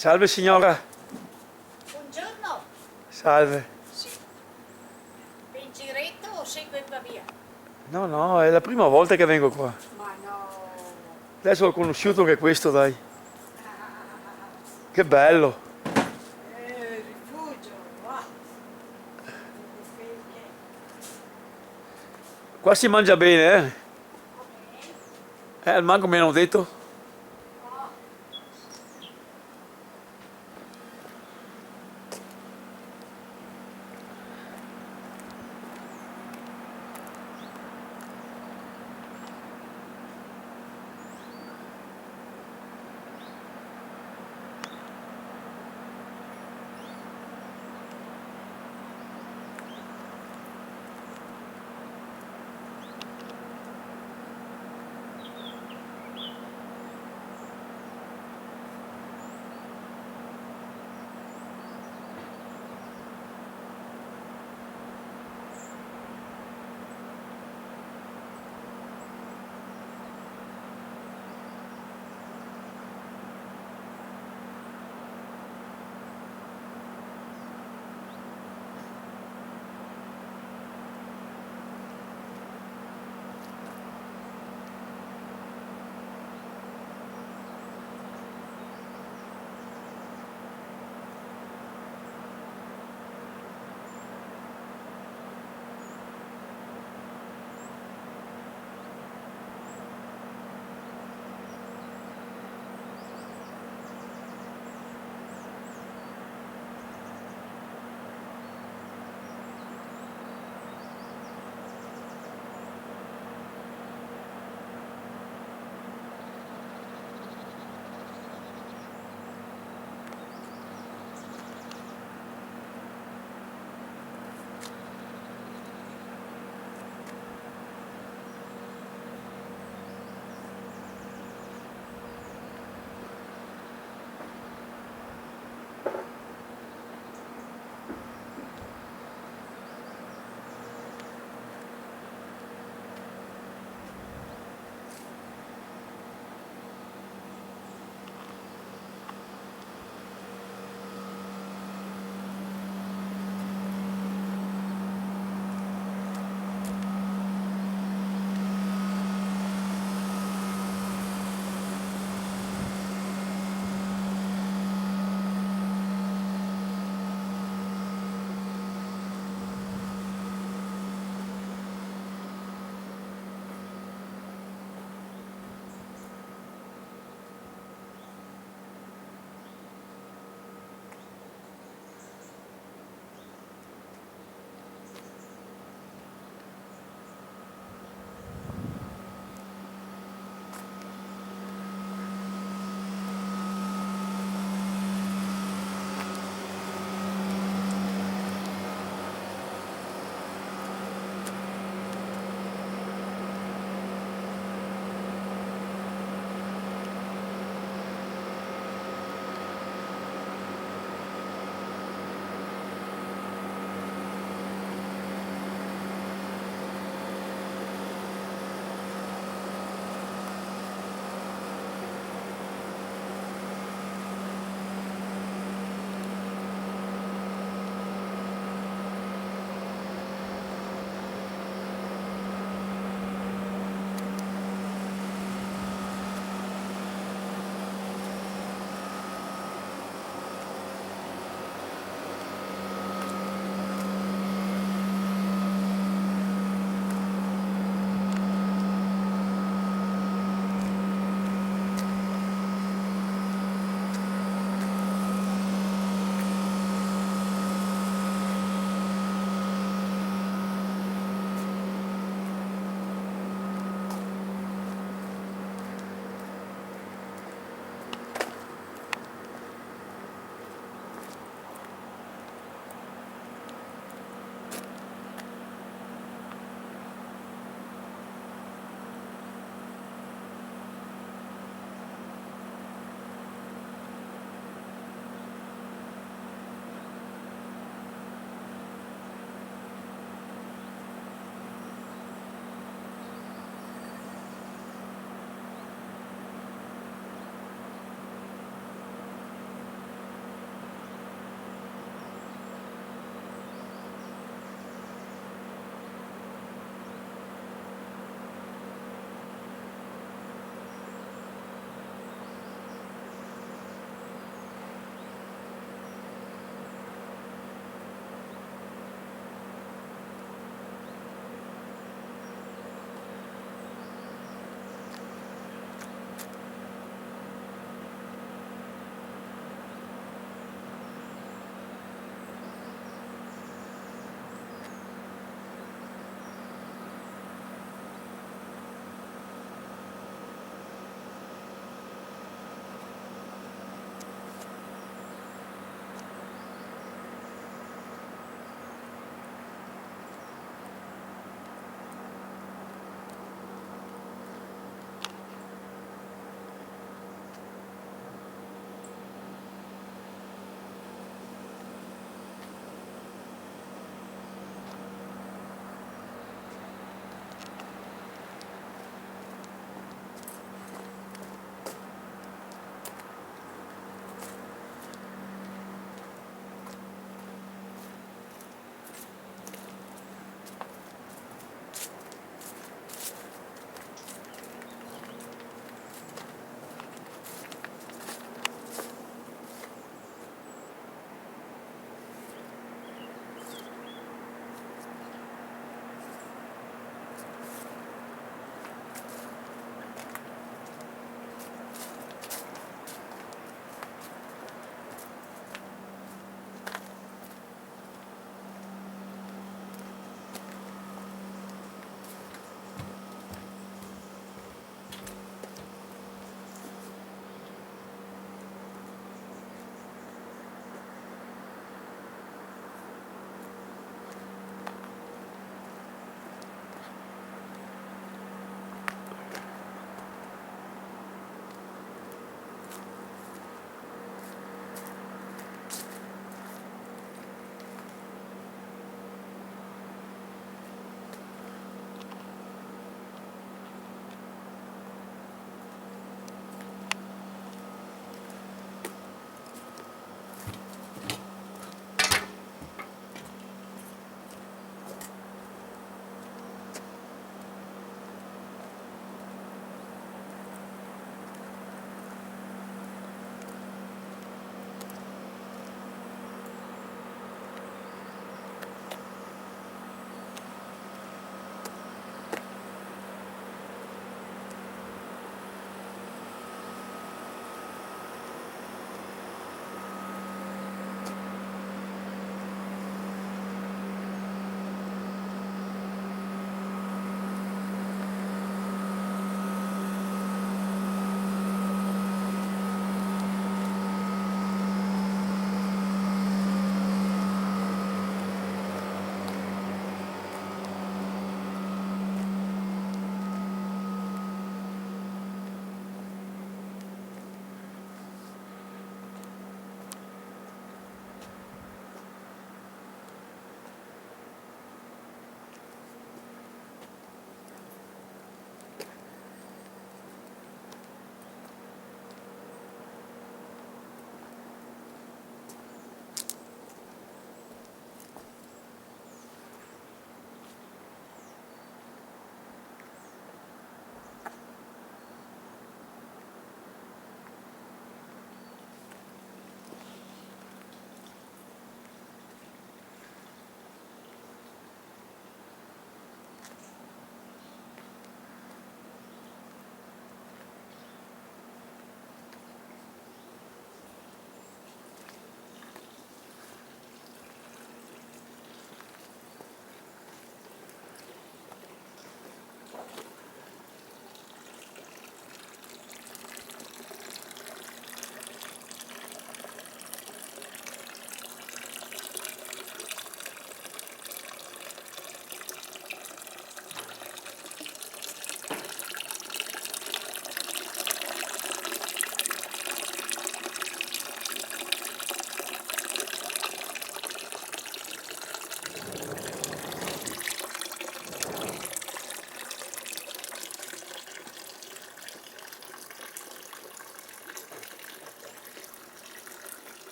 Salve signora, Buongiorno, salve. sì. In giretto o segue qua via? No, no, è la prima volta che vengo qua. Ma no. Adesso ho conosciuto che questo, dai. Ah, Che bello. rifugio, va. Qua si mangia bene, eh? Ok. Al manco mi hanno detto. Oh,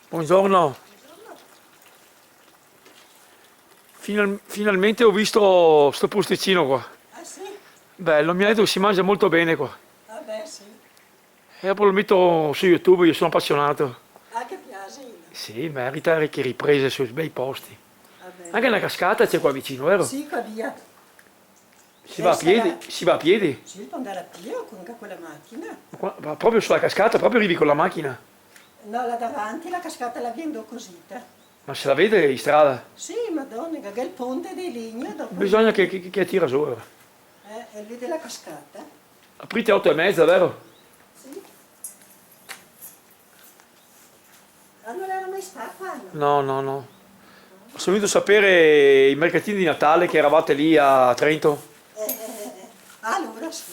Buongiorno. Finalmente ho visto sto posticino qua. Ah sì? Bello, mi ha detto che si mangia molto bene qua. Ah beh sì. E dopo lo metto su YouTube, io sono appassionato. Ah che piace. Sì, merita che riprese sui bei posti. Ah beh. Anche una cascata c'è qua vicino, vero? Sì, qua via. Si va a piedi? Si va a piedi? Sì, può andare a piedi o con quella macchina. Ma proprio sulla cascata, proprio arrivi con la macchina. No, là davanti la cascata la viendo cosita. Ma se la vede in strada? Sì, madonna, che è il ponte dei legni. Dopo Bisogna che tira su. è lì della cascata. Aprite 8:30, vero? Sì. Ah, non era mai stata qua, no? No, no, no. Sono venuto a sapere i mercatini di Natale che eravate lì a Trento. Allora sì.